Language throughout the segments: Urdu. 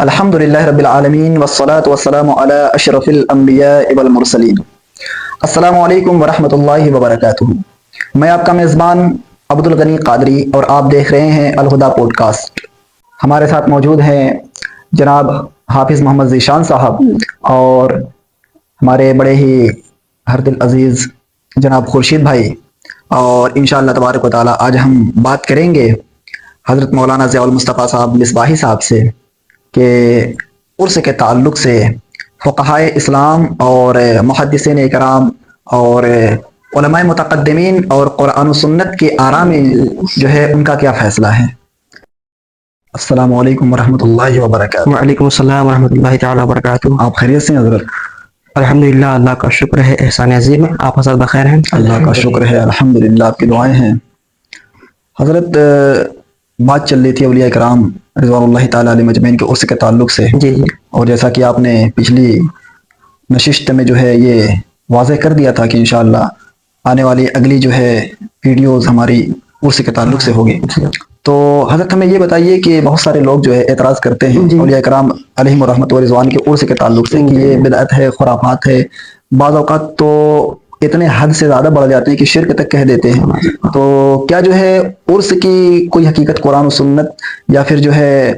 الحمدللہ رب العالمین والصلاة والسلام علی اشرف الانبیاء والمرسلین۔ السلام علیکم ورحمۃ اللہ وبرکاتہ۔ میں آپ کا میزبان عبد الغنی قادری اور آپ دیکھ رہے ہیں الہدیٰ پوڈ کاسٹ۔ ہمارے ساتھ موجود ہیں جناب حافظ محمد ذیشان صاحب اور ہمارے بڑے ہی ہر دل عزیز جناب خورشید بھائی، اور انشاءاللہ تبارک و تعالی آج ہم بات کریں گے حضرت مولانا ضیاء المصطفیٰ صاحب مصباحی صاحب سے کہ عرس کے تعلق سے فقہائے اسلام اور محدثین اکرام اور علماء متقدمین اور قرآن و سنت کے آراء میں جو ہے ان کا کیا فیصلہ ہے۔ السلام علیکم ورحمۃ اللہ وبرکاتہ۔ وعلیکم السلام ورحمۃ اللہ تعالیٰ وبرکاتہ۔ آپ خیریت سے ہیں حضرت؟ الحمدللہ، اللہ کا شکر ہے، احسان عظیم ہے۔ آپ حضرت بخیر ہیں؟ اللہ کا شکر ہے، الحمدللہ، آپ کی دعائیں ہیں۔ حضرت بات چل رہی تھی اولیاء کرام رضوان اللہ تعالیٰ علیہ مجمعین کے عرس کے تعلق سے، جی جی، اور جیسا کہ آپ نے پچھلی نشست میں جو ہے یہ واضح کر دیا تھا کہ انشاءاللہ آنے والی اگلی جو ہے ویڈیوز ہماری عرس کے تعلق سے ہوگی، تو حضرت ہمیں یہ بتائیے کہ بہت سارے لوگ جو ہے اعتراض کرتے ہیں اولیاء کرام علیہم الرحمۃ و رضوان کے عرس کے تعلق سے کہ یہ بدعت ہے، خرافات ہے، بعض اوقات تو اتنے حد سے زیادہ بڑھ جاتے ہیں کہ شرک تک کہہ دیتے ہیں۔ تو کیا جو ہے عرس کی کوئی حقیقت قرآن و سنت یا پھر جو ہے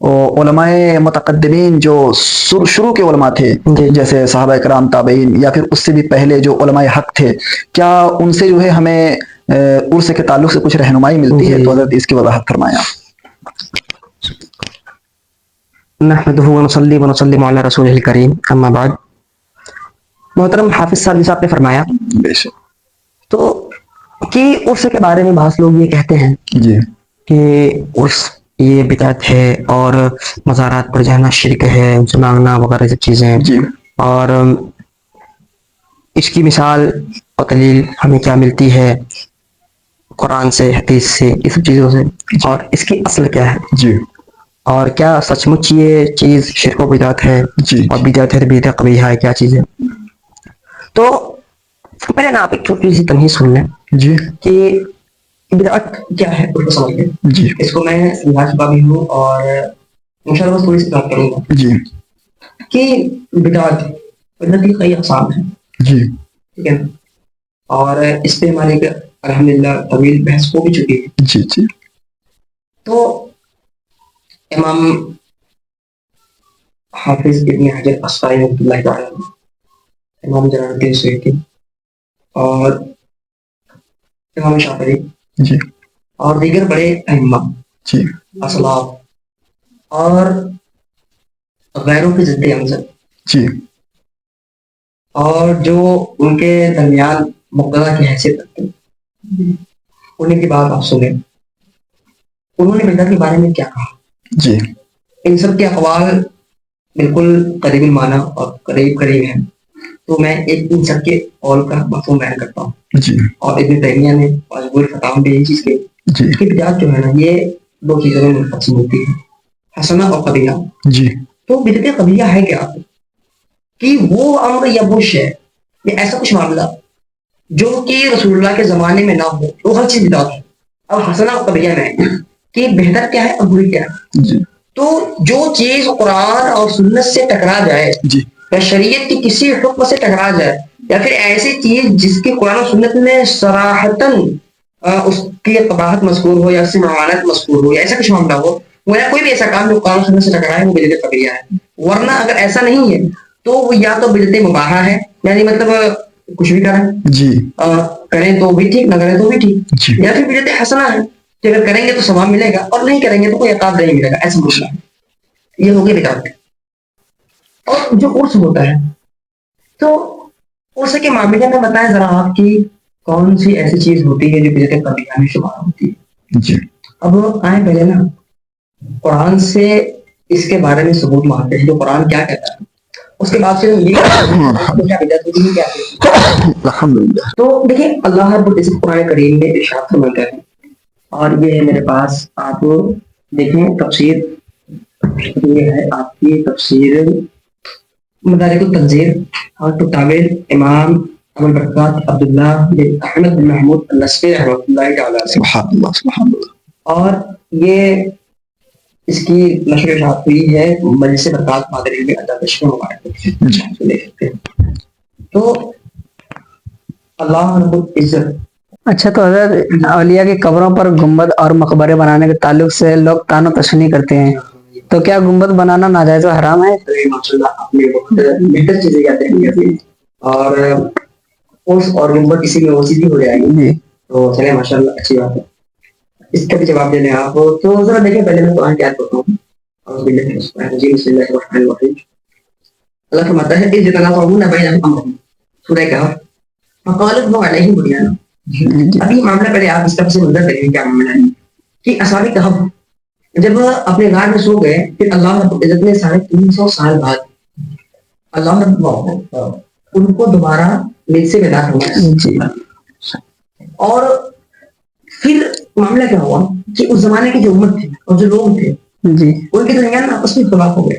علماء متقدمین جو شروع کے علماء تھے جیسے صحابہ کرام، تابعین، یا پھر اس سے بھی پہلے جو علماء حق تھے، کیا ان سے جو ہے ہمیں عرس کے تعلق سے کچھ رہنمائی ملتی ہے؟ تو حضرت اس کی وضاحت فرمائیں آپ۔ نحمدہ ونصلی ونسلم علی رسولہ الکریم، اما بعد۔ محترم حافظ صاحب نے فرمایا بے شک تو کہ عرس کے بارے میں بعض لوگ یہ کہتے ہیں جی کہ عرس یہ بدعت ہے اور مزارات پر جانا شرک ہے، ان سے مانگنا وغیرہ سب چیزیں، جی اور اس کی مثال اور دلیل ہمیں کیا ملتی ہے قرآن سے، حدیث سے، اس سب چیزوں سے، اور اس کی اصل کیا ہے، جی اور کیا سچ مچ یہ چیز شرک و بدعت ہے، جی اور بدعت ہے بدعت قبیحہ ہے، کیا چیز ہے۔ تو پہلے نا آپ ایک چھوٹی سی تمہید سن لیں جی کہ بدعت کیا ہے، اس کو سمجھ لیں۔ جی اس کو میں سمجھا چکا بھی ہوں اور انشاءاللہ بس تھوڑی سی بات کروں گا جی کہ بدعت کی کئی اقسام ہیں، جی ٹھیک ہے، اور اس پہ ہماری الحمدللہ طویل بحث ہو بھی چکی ہے۔ جی جی تو امام حافظ ابن حجر عسقلانی رحمۃ اللہ تعالیٰ عنہ، امام جلال الدین سیوطی اور امام شافعی جی اور دیگر بڑے ائمہ، جی اسلاف اور غیروں کی ضد امزد، جی اور جو ان کے درمیان مقتدیٰ کی حیثیت رکھتے ہیں، انہیں کی بات آپ سنیں، انہوں نے بدعت کے بارے میں کیا کہا۔ جی ان سب کے اقوال بالکل قریب المعنی اور قریب ہیں، تو میں ایک ان سب کے قول کا مفہوم بیان کرتا ہوں۔ جی اور ابن تیمیہ نے مجموع الفتاوی میں یہ چیز کی جی کہ بدعت جو ہے نا یہ دو چیزوں میں منقسم ہوتی ہے، حسنہ اور قبیحہ۔ جی تو بدعت قبیحہ ہے کیا کہ وہ امر یا وہ شے یا ایسا کچھ معاملہ جو کہ رسول اللہ کے زمانے میں نہ ہو، وہ ہر چیز بدعت ہے۔ اب حسنہ اور قبیحہ میں کہ بہتر کیا ہے اور بری کیا ہے۔ جی تو جو چیز قرآن اور سنت سے ٹکرا جائے جی یا شریعت کی کسی حکم سے ٹکرا جائے، یا پھر ایسی چیز جس کی قرآن و سنت میں صراحتاً اس کی قباحت مذکور ہو یا اس سے معاونت مذکور ہو یا ایسا کچھ معاملہ ہو، وہ یا کوئی بھی ایسا کام جو قرآن و سنت سے ٹکرائے، وہ بدعت قبیحہ ہے۔ ورنہ اگر ایسا نہیں ہے تو وہ یا تو بدعت مباحہ ہے، یعنی مطلب کچھ بھی کریں، جی کریں تو بھی ٹھیک، نہ کریں تو بھی ٹھیک، جی یا پھر بدعت حسنہ ہے کہ اگر کریں گے تو ثواب ملے گا اور نہیں کریں گے تو کوئی عقاب نہیں ملے گا، ایسا مسئلہ ہے۔ یہ ہو گئی بدعت۔ اور جو عرس ہوتا ہے، تو عرس کے معاملے میں بتائیں ذرا آپ کی کون سی ایسی چیز ہوتی ہے جو بدعت قبیحہ میں شمار ہوتی ہے۔ جی اب آئیں پہلے نا قرآن سے اس کے بارے میں ثبوت مانتے ہیں، جو قرآن کیا کہتا ہے، اس کے بعد سے یہ کیا بدعت ہوتی ہے، کیا الحمدللہ۔ تو دیکھیں اللہ رب العزت قرآن کریم میں ارشاد فرماتا ہے، اور یہ ہے میرے پاس، آپ دیکھیں تفسیر، یہ ہے آپ کی تفسیر مدارک التنزیل اور تاویل امام ابو البرکات عبداللہ بن احمد بن محمود النصفی رحمۃ اللہ تعالیٰ علیہ۔ سبحان اللہ سبحان اللہ۔ اور یہ اس کی نشر و اشاعت ہوئی ہے مجلس برکات مادری میں اللہ تشریف مبارک تو لے سکتے ہیں. تو اللہ رب العزت. اچھا تو حضرت اولیاء کی قبروں پر گنبد اور مقبرے بنانے کے تعلق سے لوگ تان و تشنیع کرتے ہیں، تو کیا گنبد بنانا ناجائز و حرام ہے؟ ماشاء اللہ آپ نے بہت بہتر چیزیں کہتے ہیں اور اس اور گنبد کسی میں وہ چیز ہو جائے گی جی تو چلے ماشاء اللہ اچھی بات ہے. اس کا بھی جواب دے دیں آپ. تو ذرا دیکھیں پہلے میں قرآن کی آیت پڑھتا ہوں. اعوذ باللہ من الشیطان الرجیم بسم اللہ الرحمن الرحیم. اللہ فرماتا ہے اذ يتنازعون بینهم امرهم سورہ کہف فقالوا ابنوا علیہم بنیانا. ابھی معاملہ پہلے آپ اس کا پس منظر دیکھیں کیا معاملہ ہے کہ اصحاب کہف جب اپنے غار میں سو گئے پھر اللہ رب العزت نے 350 سال بعد اللہ رب العزت ان کو دوبارہ نیند سے بیدار کروایا. اور پھر معاملہ کیا ہوا کہ اس زمانے کی جو امت تھی اور جو لوگ تھے جی ان کے درمیان آپس میں اختلاف ہو گیا.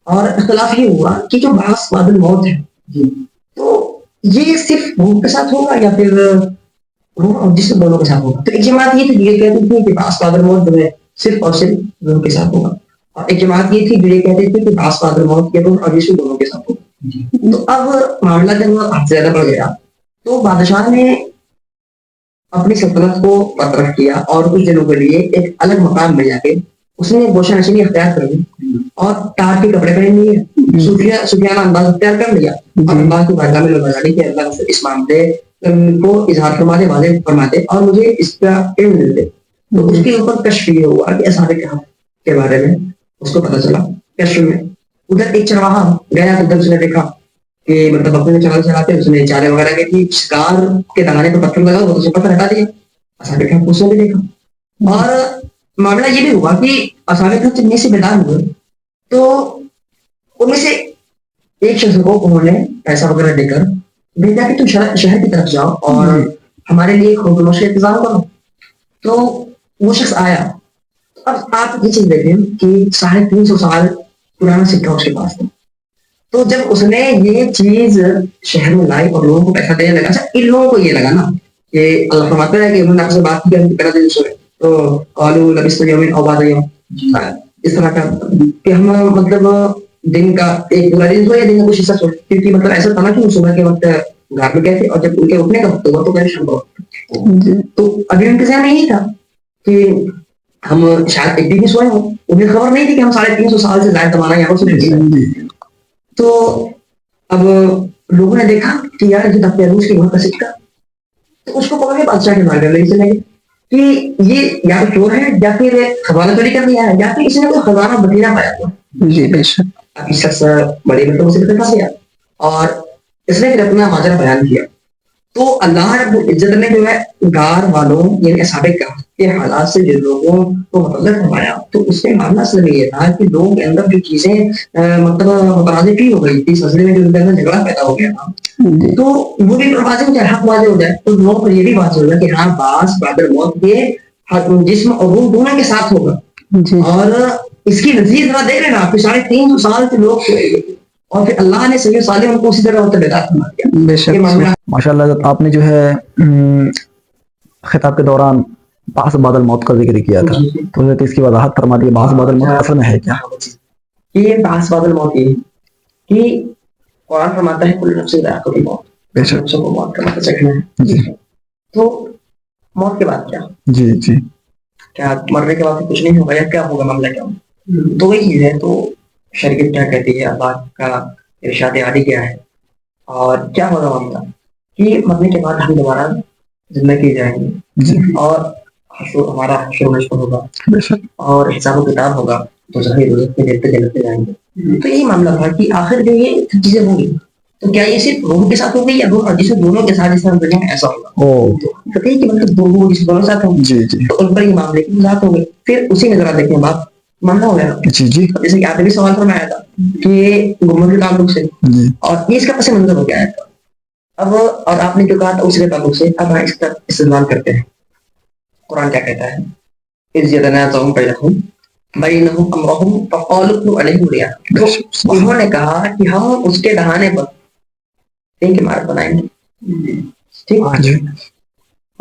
اور اختلاف یہ ہوا کہ جو بعث بعد الموت ہے تو یہ صرف روح کے ساتھ ہوگا یا پھر روح اور جسم دونوں کے ساتھ ہوگا. تو ایک جماعت یہ تھی جو یہ کہتی تھی کہ بعث بعد الموت جو ہے صرف اور صرف روح کے ساتھ ہوگا، اور ایک جماعت یہ تھی جو یہ کہتی تھی کہ بعث بعد الموت یہ روح اور جسم دونوں کے ساتھ ہوگا. تو اب معاملہ جب حد سے زیادہ بڑھ گیا تو بادشاہ نے اپنی سلطنت کو برطرف کیا اور کچھ دنوں کے لیے ایک الگ مقام میں جا کے اس نے گوشہ نشینی اختیار کر لی اور تار کے کپڑے پہن لیے، صوفیانہ انداز اختیار کر لیا اور اللہ کی بارگاہ میں لوٹا ڈالی کہ اللہ اس معاملے کو اظہار فرما دے، واضح فرما دے اور مجھے اس کا علم مل دے. تو اس کے اوپر کشف یہ ہوا کہ اصحاب کہف کے بارے میں اس کو پتہ چلا کشف میں. ادھر ایک چرواہا گیا تو اس نے دیکھا کہ مطلب اپنے چارے چلاتے اس نے چارے وغیرہ کے تھی شکار کے دانے پہ پتھر لگا وہ پتھر ہٹا دیا. اصحاب کہف اس نے بھی دیکھا اور معاملہ یہ بھی ہوا کہ اصحاب کہف جب سے بیدار ہوئے تو ان میں سے ایک شخص کو انہوں نے پیسہ وغیرہ دے کر بھیجا کہ تم شہر کی طرف جاؤ اور ہمارے لیے خوب نوش کا انتظام کرو. تو وہ شخص آیا. اب آپ یہ چیز دیکھیں کہ 350 سال پرانا سکہ اس کے پاس تھا. تو جب اس نے یہ چیز شہر میں لائی اور لوگوں کو پیسہ دینے لگا، اچھا ان لوگوں کو یہ لگا نا کہ اللہ فرماتا ہے کہ انہوں نے آپ سے بات کی کہ پہلا دن سوئے تو قالوا لبثت یوما او بعض یوم، اس طرح کا کہ ہم مطلب دن کا ایک پورا دن سوئے یا دن کا کچھ حصہ سوئے، کیونکہ مطلب ایسا تھا نا کہ وہ صبح کے وقت گھر میں گئے تھے اور جب ان کے اٹھنے کا وقت ہوا تو گئے شام کو. تو ابھی ان کے ذہن میں یہی تھا کہ ہم شاید ایک دن ہی سوئے ہوں، انہیں خبر نہیں تھی کہ ہم 350 سال سے زائد زمانہ یہاں سے. تو اب لوگوں نے دیکھا کہ یار یہ دفتروش کے گھر کا سکہ، تو اس کو پکڑ کے بادشاہ کے بارے میں چلے گئے کہ یہ یا تو چور ہے یا پھر خزانہ چوری کر لیا ہے یا پھر اس نے کوئی خزانہ بکیرہ پایا ہوا. جی بے شک. اب اس شخص بڑی مطلب اسے پھنس گیا اور اس نے پھر اپنا ماجرا بیان کیا. تو اللہ رب العزت نے جو ہے غار والوں یعنی اصحاب کہف کے حالات سے جو لوگوں کو متعلق فرمایا تو اس میں معاملہ اصل میں یہ تھا کہ لوگوں کے اندر جو چیزیں مطلب مترادفی ہو گئی تھی، سلسلے میں جو ان کے اندر جھگڑا پیدا ہو گیا تھا تو وہ بھی واضح ہو جائے، حق واضح ہو جائے تو لوگوں پر یہ بھی واضح ہوگا کہ ہاں بعث بعد الموت کے جسم اور روح دونوں کے ساتھ ہوگا. اور اس کی نظیر ذرا دیکھ لینا کہ 350 سال کے لوگ اور پھر اللہ نے صحیح صالح ان کو اسی طرح بیدار فرما دیا. بے شک. ماشاءاللہ آپ نے جو ہے خطاب کے دوران بعث بعد الموت کا ذکر کیا تھا تو اس کی وضاحت فرما دی. بعث بعد الموت اصل میں ہے کیا؟ یہ بعث بعد الموت یہ کہ قرآن فرماتا ہے کل نفس ذائقۃ الموت، بے شک سب کو موت کا مزہ چکھنا ہے. جی. تو موت کے بعد کیا؟ جی جی. کیا مرنے کے بعد کچھ نہیں ہوگا یا کیا ہوگا، معاملہ کیا ہوگا؟ تو وہی چیز ہے. تو شریعت کیا کہتی ہے، اللہ کا ارشاد عالی کیا ہے اور کیا ہوگا معاملہ کہ مرنے کے بعد ہم دوبارہ زندہ کیے جائیں گے اور ہمارا حشر و نشر ہوگا اور حساب و کتاب ہوگا تو ظاہر روزت میں دیتے جنت میں جائیں گے. تو یہی معاملہ تھا کہ آخر جو یہ چیزیں ہوں گی تو کیا یہ صرف روح کے ساتھ ہوگی یا روح اور جسم دونوں کے ساتھ، جس طرح دنیا میں ایسا ہوگا تو کہ مطلب دو روح جسم دونوں ساتھ ہوں گے تو ان پر یہ معاملے کی وضاحت ہو گئی. پھر اسی میں ذرا دیکھیں بات معاملہ ہو گیا جیسے کہ آپ نے بھی سوال فرمایا تھا کہ یہ گنبد کے تعلق سے اور یہ اس کا پس منظر ہو گیا ہے. اب اور آپ نے جو کہا تھا اس کے تعلق سے اب اس کا استعمال کرتے ہیں. قرآن کیا کہتا ہے، اذ یتنازعون بینہم امرہم فقالوا ابنوا علیہم بنیانا. تو انہوں نے کہا کہ ہم اس کے دہانے پر ایک عمارت بنائیں گے. ٹھیک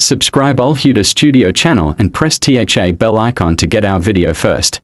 Subscribe Al Huda Studio channel and press THA bell icon to get our video first.